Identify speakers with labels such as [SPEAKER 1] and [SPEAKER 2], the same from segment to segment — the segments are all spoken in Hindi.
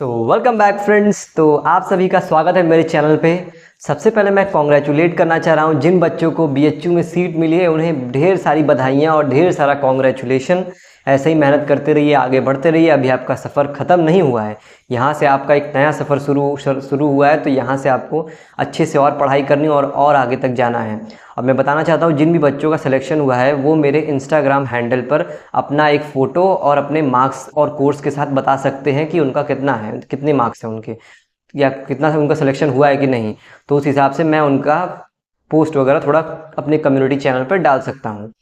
[SPEAKER 1] तो वेलकम बैक फ्रेंड्स। तो आप सभी का स्वागत है मेरे चैनल पे। सबसे पहले मैं कॉन्ग्रेचुलेट करना चाह रहा हूँ जिन बच्चों को बीएचयू में सीट मिली है, उन्हें ढेर सारी बधाइयाँ और ढेर सारा कॉन्ग्रेचुलेशन। ऐसे ही मेहनत करते रहिए, आगे बढ़ते रहिए। अभी आपका सफ़र ख़त्म नहीं हुआ है, यहाँ से आपका एक नया सफ़र शुरू हुआ है। तो यहाँ से आपको अच्छे से और पढ़ाई करनी और आगे तक जाना है। अब मैं बताना चाहता हूँ जिन भी बच्चों का सिलेक्शन हुआ है वो मेरे इंस्टाग्राम हैंडल पर अपना एक फ़ोटो और अपने मार्क्स और कोर्स के साथ बता सकते हैं कि उनका कितना है, कितने मार्क्स हैं उनके, या कितना उनका सिलेक्शन हुआ है कि नहीं। तो उस हिसाब से मैं उनका पोस्ट वगैरह थोड़ा अपने कम्युनिटी चैनल पर डाल सकता हूँ।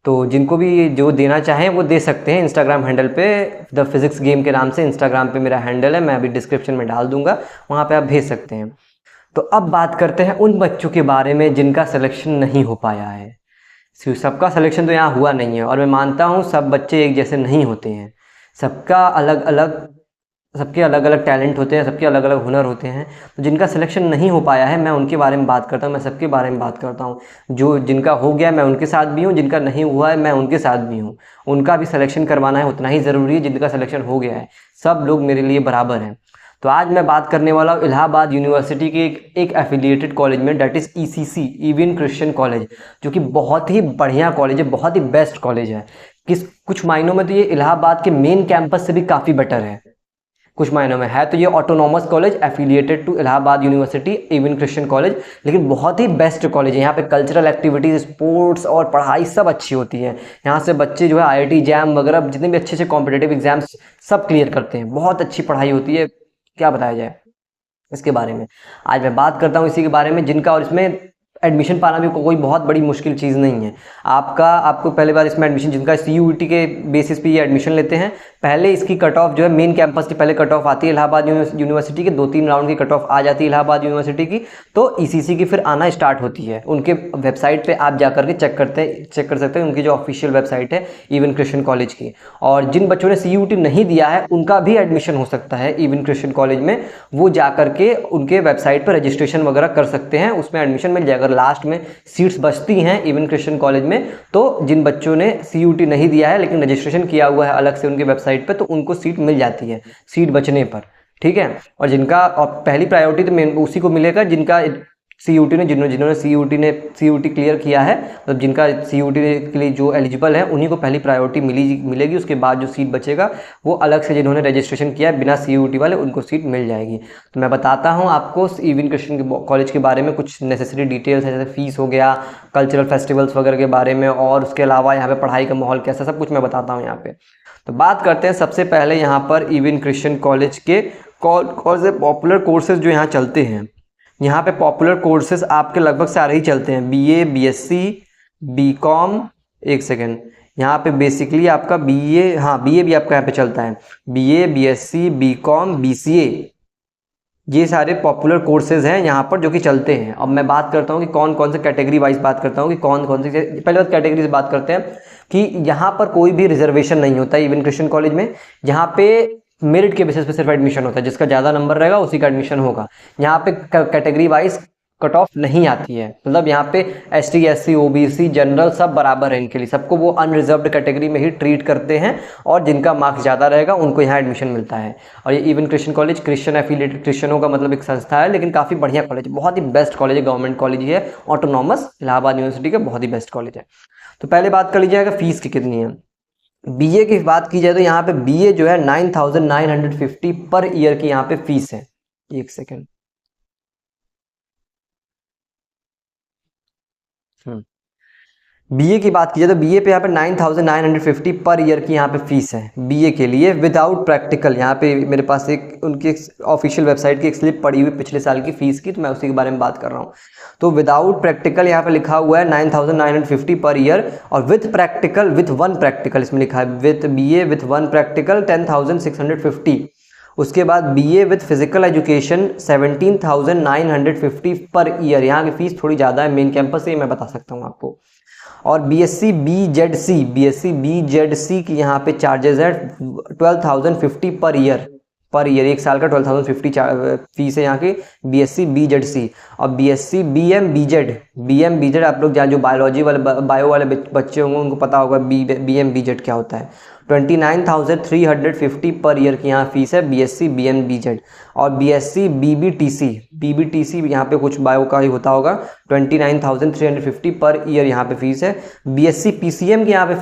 [SPEAKER 1] तो जिनको भी जो देना चाहें वो दे सकते हैं। इंस्टाग्राम हैंडल पे द फिज़िक्स गेम के नाम से इंस्टाग्राम पे मेरा हैंडल है, मैं अभी डिस्क्रिप्शन में डाल दूंगा, वहाँ पे आप भेज सकते हैं। तो अब बात करते हैं उन बच्चों के बारे में जिनका सिलेक्शन नहीं हो पाया है। सबका सिलेक्शन तो यहाँ हुआ नहीं है, और मैं मानता हूँ सब बच्चे एक जैसे नहीं होते हैं। सबके अलग अलग टैलेंट होते हैं, सबके अलग अलग हुनर होते हैं। तो जिनका सिलेक्शन नहीं हो पाया है मैं उनके बारे में बात करता हूँ, मैं सबके बारे में बात करता हूँ। जो जिनका हो गया मैं उनके साथ भी हूँ, जिनका नहीं हुआ है मैं उनके साथ भी हूँ। उनका भी सिलेक्शन करवाना है उतना ही ज़रूरी है जिनका सिलेक्शन हो गया है। सब लोग मेरे लिए बराबर हैं। तो आज मैं बात करने वाला हूँ इलाहाबाद यूनिवर्सिटी के एक एफिलिएटेड कॉलेज में, that is ECC, even Christian college, जो कि बहुत ही बढ़िया कॉलेज है, बहुत ही बेस्ट कॉलेज है। कुछ मायनों में तो ये इलाहाबाद के मेन कैंपस से भी काफ़ी बेटर है। कुछ मायनों में है तो ये autonomous college affiliated to Allahabad university even Christian college, लेकिन बहुत ही बेस्ट कॉलेज है। यहाँ पे कल्चरल एक्टिविटीज़, स्पोर्ट्स और पढ़ाई सब अच्छी होती है। यहाँ से बच्चे जो है आईआईटी जैम वगैरह जितने भी अच्छे कॉम्पिटेटिव एग्जाम्स सब क्लियर करते हैं। बहुत अच्छी पढ़ाई होती है, क्या बताया जाए इसके बारे में। आज मैं बात करता हूँ इसी के बारे में जिनका, और इसमें एडमिशन पाना भी कोई बहुत बड़ी मुश्किल चीज़ नहीं है। आपको पहले बार इसमें एडमिशन, जिनका सीयूईटी के बेसिस पे ये एडमिशन लेते हैं, पहले इसकी कट ऑफ जो है मेन कैंपस की पहले कट ऑफ आती है इलाहाबाद यूनिवर्सिटी के, 2-3 राउंड की कट ऑफ आ जाती है इलाहाबाद यूनिवर्सिटी की। तो ईसीसी की फिर आना स्टार्ट होती है। उनके वेबसाइट पे आप जा करके चेक कर सकते हैं, उनकी जो ऑफिशियल वेबसाइट है इवन क्रिश्चियन कॉलेज की। और जिन बच्चों ने सीयूईटी नहीं दिया है उनका भी एडमिशन हो सकता है इवन क्रिश्चियन कॉलेज में। वो जा करके उनके वेबसाइट पर रजिस्ट्रेशन वगैरह कर सकते हैं, उसमें एडमिशन मिल जाएगा। लास्ट में सीट्स बचती हैं इवन क्रिश्चियन कॉलेज में, तो जिन बच्चों ने सीयूईटी नहीं दिया है लेकिन रजिस्ट्रेशन किया हुआ है अलग से उनके वेबसाइट पे, तो उनको सीट मिल जाती है सीट बचने पर, ठीक है। और जिनका पहली प्रायोरिटी तो उसी को मिलेगा जिनका सीयूटी ने, जिन्होंने सीयूटी क्लियर किया है, मतलब जिनका सीयूटी के लिए जो एलिजिबल है उन्हीं को पहली प्रायोरिटी मिलेगी। उसके बाद जो सीट बचेगा वो अलग से जिन्होंने रजिस्ट्रेशन किया है बिना सीयूटी वाले, उनको सीट मिल जाएगी। तो मैं बताता हूँ आपको इवन क्रिश्चियन कॉलेज के बारे में कुछ नेसेसरी डिटेल्स है, जैसे फीस हो गया, कल्चरल फेस्टिवल्स वगैरह के बारे में, और उसके अलावा यहाँ पे पढ़ाई का माहौल कैसा, सब कुछ मैं बताता हूँ यहाँ पे। तो बात करते हैं सबसे पहले यहाँ पर इवन क्रिश्चियन कॉलेज के कौन से पॉपुलर कोर्सेज जो यहाँ चलते हैं। यहाँ पे पॉपुलर कोर्सेज आपके लगभग सारे ही चलते हैं, बीए, बीएससी, बीकॉम, एक सेकेंड, यहाँ पे बेसिकली आपका बीए, हाँ बीए भी आपका यहाँ पे चलता है, बीए, बीएससी, बीकॉम, बीसीए, ये सारे पॉपुलर कोर्सेज हैं यहाँ पर जो कि चलते हैं। अब मैं बात करता हूँ कि कौन कौन से कैटेगरी वाइज बात करता हूँ कि कौन कौन से, पहले बात कैटेगरी से बात करते हैं कि यहाँ पर कोई भी रिजर्वेशन नहीं होता है इवन क्रिश्चियन कॉलेज में। यहाँ पे मेरिट के बेसिस पे सिर्फ एडमिशन होता है, जिसका ज़्यादा नंबर रहेगा उसी का एडमिशन होगा। यहाँ पे कैटेगरी वाइज कट ऑफ नहीं आती है, मतलब यहाँ पे एसटी, एससी, ओबीसी, जनरल सब बराबर है इनके लिए, सबको वो अनरिजर्व्ड कैटेगरी में ही ट्रीट करते हैं, और जिनका मार्क्स ज़्यादा रहेगा उनको यहाँ एडमिशन मिलता है। और ये even Christian college Christian affiliated, क्रिश्चियनों का मतलब एक संस्था है, लेकिन काफ़ी बढ़िया कॉलेज, बहुत ही बेस्ट कॉलेज है, गवर्नमेंट कॉलेज है, ऑटोनॉमस इलाहाबाद यूनिवर्सिटी का बहुत ही बेस्ट कॉलेज है। तो पहले बात कर लीजिएगा फीस की कितनी है। बीए की बात की जाए तो यहाँ पे बीए जो है 9,950 पर ईयर की यहाँ पे फीस है। एक सेकेंड, बीए की बात की जाए तो बीए पे यहाँ पे 9,950 पर ईयर की यहाँ पे फीस है बीए के लिए, विदाउट प्रैक्टिकल। यहाँ पे मेरे पास एक उनकी ऑफिशियल वेबसाइट की एक स्लिप पड़ी हुई पिछले साल की फीस की, तो मैं उसी के बारे में बात कर रहा हूँ। तो विदाउट प्रैक्टिकल यहाँ पे लिखा हुआ है 9,950 पर ईयर, और विथ प्रैक्टिकल, विथ 1 प्रैक्टिकल इसमें लिखा है, विथ बीए विथ 1 प्रैक्टिकल 10,650। उसके बाद BA with physical education 17,950 per year. यहाँ की फीस थोड़ी ज़्यादा है, मेन कैंपस से मैं बता सकता हूँ आपको। और बीएससी बीजेडसी की यहाँ पे चार्जेस है 12,050 पर ईयर, पर ईयर, एक साल का 12,050 फीस है यहाँ की BSc BZC। और BSc BM BZ आप लोग जो बायोलॉजी वाले बायो वाले बच्चे होंगे उनको पता होगा BM BZ क्या होता है। 29,350 पर ईयर की यहाँ फीस है BSc BM BZ। और BSc BBTC यहाँ पे कुछ बायो का ही होता होगा, 29,350 पर ईयर यहाँ पे फीस है। BSc PCM की यहाँ पे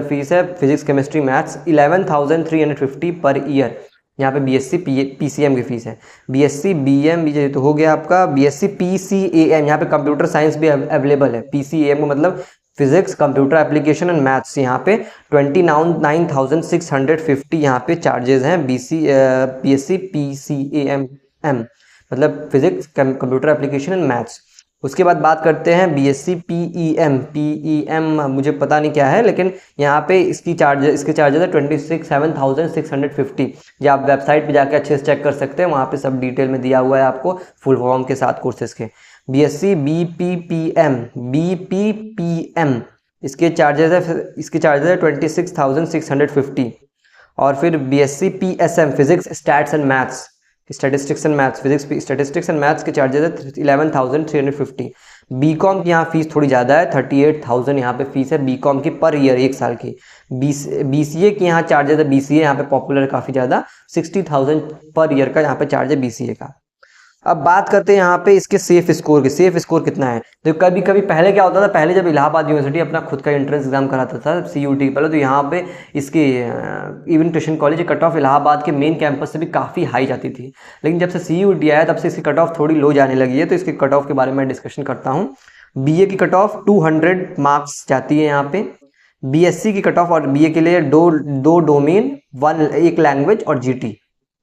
[SPEAKER 1] फीस है physics chemistry maths 11,350 per year, यहाँ पे BSc PCM की फीस है। BSc BM BZ तो हो गया आपका। BSc PCAM यहाँ पे कंप्यूटर साइंस भी अवेलेबल है। PCAM को मतलब physics computer application and maths, यहाँ पे 29,650 यहाँ पे चार्जेस हैं। BSc PCAM मतलब physics computer application and maths. उसके बाद बात करते हैं BSc PEM मुझे पता नहीं क्या है, लेकिन यहाँ पे इसके चार्जेस है 27,650। जो आप वेबसाइट पे जाके अच्छे से चेक कर सकते हैं, वहाँ पे सब डिटेल में दिया हुआ है आपको फुल फॉर्म के साथ कोर्सेज के। BSc BPPM इसके चार्जेस है 26,650। और फिर BSc PSM physics stats and maths statistics and maths के चार्जेस है 11,350। BCom की यहाँ फीस थोड़ी ज़्यादा है, 38,000 यहाँ पे फीस है BCom की पर ईयर, एक साल की। BCA की यहाँ चार्जेस है, BCA यहाँ पे पॉपुलर काफ़ी ज़्यादा, 60,000 पर ईयर का यहाँ पे चार्ज है BCA का। अब बात करते हैं यहाँ पे इसके सेफ स्कोर कितना है। तो कभी कभी पहले क्या होता था, पहले जब इलाहाबाद यूनिवर्सिटी अपना खुद का एंट्रेंस एग्जाम कराता था CUT पहले, तो यहाँ पे इसके even Christian college cut off Allahabad के मेन कैंपस से भी काफ़ी हाई जाती थी। लेकिन जब से CUT आया तब से इसकी कट ऑफ थोड़ी लो जाने लगी है। तो इसकी कट ऑफ के बारे में डिस्कशन करता हूँ। BA की कट ऑफ 200 मार्क्स जाती है यहाँ पे। BSc की कट ऑफ और BA के लिए दो डोमेन, एक लैंग्वेज और GT,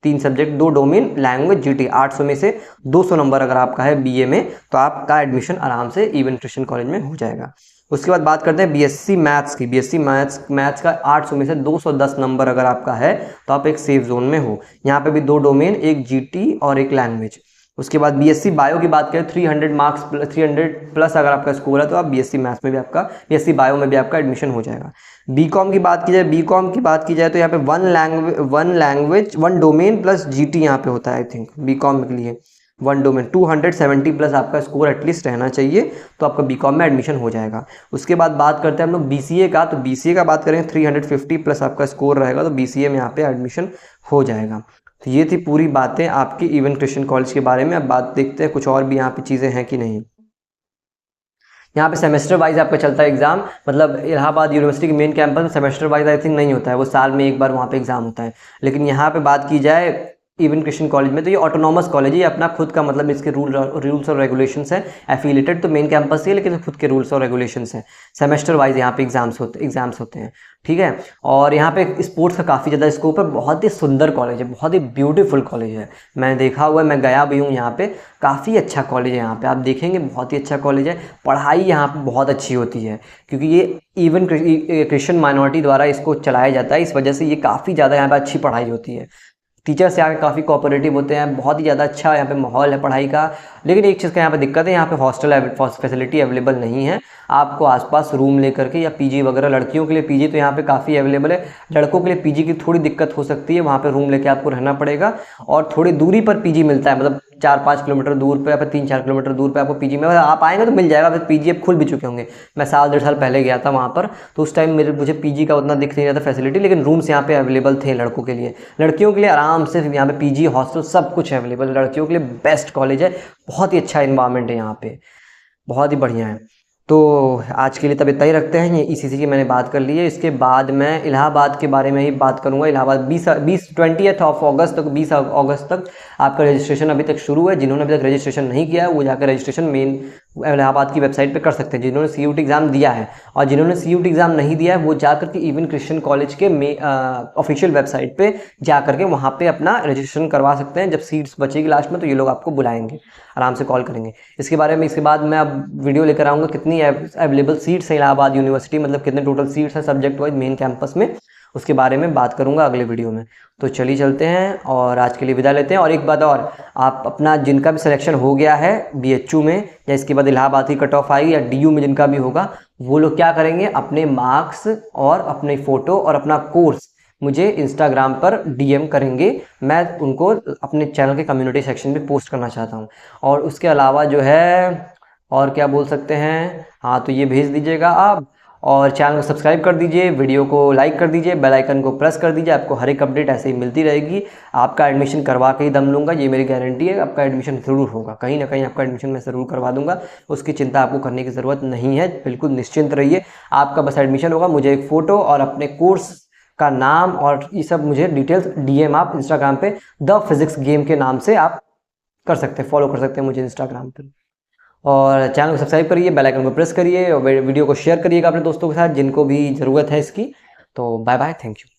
[SPEAKER 1] 3 subject, 2 domain, language, GT। 800 में से 200 नंबर अगर आपका है BA में तो आपका एडमिशन आराम से इवन क्रिश्चियन कॉलेज में हो जाएगा। उसके बाद बात करते हैं BSc मैथ्स की। BSc मैथ्स का 800 में से 210 नंबर अगर आपका है तो आप एक सेफ जोन में हो। यहाँ पे भी 2 डोमेन, एक GT और एक लैंग्वेज। उसके बाद BSc बायो की बात करें, 300 प्लस अगर आपका स्कोर है तो आप BSc मैथ्स में भी BSc बायो में भी आपका एडमिशन हो जाएगा। BCom की बात की जाए तो यहाँ पे 1 डोमेन प्लस GT यहाँ पे होता है। आई थिंक BCom के लिए 1 डोमेन 270 प्लस आपका स्कोर एटलीस्ट रहना चाहिए तो आपका BCom में एडमिशन हो जाएगा। उसके बाद बात करते हैं हम लोग BCA का। तो BCA का बात करें 350 प्लस आपका स्कोर रहेगा तो BCA में यहाँ पे एडमिशन हो जाएगा। तो ये थी पूरी बातें आपकी इवन क्रिश्चियन कॉलेज के बारे में। अब बात देखते हैं कुछ और भी यहाँ पे चीज़ें हैं कि नहीं। यहाँ पे सेमेस्टर वाइज आपका चलता है एग्जाम, मतलब इलाहाबाद यूनिवर्सिटी के मेन कैंपस में सेमेस्टर वाइज आई थिंक नहीं होता है, वो साल में एक बार वहाँ पे एग्जाम होता है। लेकिन यहाँ पे बात की जाए इवन क्रिश्चियन कॉलेज में तो ये ऑटोनॉमस कॉलेज है, ये अपना खुद का मतलब इसके रूल्स और रेगुलेशंस हैं। एफिलेटेड तो मेन कैंपस से है लेकिन खुद के रूल्स और रेगुलेशंस हैं। सेमेस्टर वाइज यहाँ पे एग्जाम्स होते हैं, ठीक है। और यहाँ पे स्पोर्ट्स का काफ़ी ज़्यादा स्कोप है। बहुत ही सुंदर कॉलेज है, बहुत ही ब्यूटीफुल कॉलेज है। मैंने देखा हुआ है, मैं गया भी हूँ यहाँ पे, काफ़ी अच्छा कॉलेज है। यहाँ पे आप देखेंगे बहुत ही अच्छा कॉलेज है। पढ़ाई यहाँ पे बहुत अच्छी होती है क्योंकि ये इवन क्रिश्चियन माइनॉरिटी द्वारा इसको चलाया जाता है, इस वजह से ये काफ़ी ज़्यादा यहाँ पे अच्छी पढ़ाई होती है। टीचर्स यहाँ पे काफ़ी कोऑपरेटिव होते हैं, बहुत ही ज़्यादा अच्छा यहाँ पे माहौल है पढ़ाई का। लेकिन एक चीज़ का यहाँ पे दिक्कत है, यहाँ पे हॉस्टल फैसिलिटी अवेलेबल नहीं है। आपको आसपास रूम लेकर के या पीजी वगैरह, लड़कियों के लिए पीजी तो यहाँ पे काफ़ी अवेलेबल है, लड़कों के लिए पीजी की थोड़ी दिक्कत हो सकती है। वहाँ पे रूम लेके आपको रहना पड़ेगा और थोड़ी दूरी पर पीजी मिलता है, मतलब 4-5 किलोमीटर दूर पे या फिर 3-4 किलोमीटर दूर पे आपको पीजी में आप आएंगे तो मिल जाएगा। फिर पीजी अब खुल भी चुके होंगे। मैं 1.5 साल पहले गया था वहाँ पर, तो उस टाइम मुझे पीजी का उतना दिख नहीं रहा था फैसिलिटी, लेकिन रूम्स यहाँ पे अवेलेबल थे लड़कों के लिए। लड़कियों के लिए आराम से यहाँ पे पीजी हॉस्टल सब कुछ अवेलेबल। लड़कियों के लिए बेस्ट कॉलेज है, बहुत ही अच्छा इन्वायरमेंट है यहाँ पे, बहुत ही बढ़िया है। तो आज के लिए तब इतना ही रखते हैं। ये ECC की मैंने बात कर ली है। इसके बाद मैं इलाहाबाद के बारे में ही बात करूंगा। इलाहाबाद 20 अगस्त तक 20 अगस्त तक आपका रजिस्ट्रेशन अभी तक शुरू है। जिन्होंने अभी तक रजिस्ट्रेशन नहीं किया है वो जाकर रजिस्ट्रेशन मेन इलाहाबाद की वेबसाइट पे कर सकते हैं, जिन्होंने CUT एग्ज़ाम दिया है। और जिन्होंने CUT एग्ज़ाम नहीं दिया है वो जाकर के इवन क्रिश्चियन कॉलेज के ऑफिशियल वेबसाइट पे जाकर के वहाँ पे अपना रजिस्ट्रेशन करवा सकते हैं। जब सीट्स बचेगी लास्ट में तो ये लोग आपको बुलाएंगे, आराम से कॉल करेंगे इसके बारे में। इसके बाद मैं अब वीडियो लेकर आऊँगा कितनी अवेलेबल सीट्स है इलाहाबाद यूनिवर्सिटी, मतलब कितने टोटल सीट्स हैं सब्जेक्ट वाइज मेन कैंपस में, उसके बारे में बात करूंगा अगले वीडियो में। तो चलिए चलते हैं और आज के लिए विदा लेते हैं। और एक बात और, आप अपना जिनका भी सिलेक्शन हो गया है BHU में या इसके बाद इलाहाबाद की कट ऑफ आएगी या DU में जिनका भी होगा, वो लोग क्या करेंगे, अपने मार्क्स और अपने फ़ोटो और अपना कोर्स मुझे इंस्टाग्राम पर डीएम करेंगे, मैं उनको अपने चैनल के कम्युनिटी सेक्शन में पोस्ट करना चाहता हूँ। और उसके अलावा जो है और क्या बोल सकते हैं, हाँ तो ये भेज दीजिएगा आप, और चैनल को सब्सक्राइब कर दीजिए, वीडियो को लाइक कर दीजिए, बेल आइकन को प्रेस कर दीजिए, आपको हर एक अपडेट ऐसे ही मिलती रहेगी। आपका एडमिशन करवा के ही दम लूँगा, ये मेरी गारंटी है। आपका एडमिशन ज़रूर होगा, कहीं ना कहीं आपका एडमिशन मैं ज़रूर करवा दूंगा, उसकी चिंता आपको करने की ज़रूरत नहीं है, बिल्कुल निश्चिंत रहिए। आपका बस एडमिशन होगा, मुझे एक फ़ोटो और अपने कोर्स का नाम और ये सब मुझे डिटेल्स डीएम आप इंस्टाग्राम पे द फिजिक्स गेम के नाम से आप कर सकते हैं, फॉलो कर सकते हैं मुझे इंस्टाग्राम पर। और चैनल को सब्सक्राइब करिए, बेल आइकन को प्रेस करिए और वीडियो को शेयर करिएगा अपने दोस्तों के साथ जिनको भी ज़रूरत है इसकी। तो बाय बाय, थैंक यू।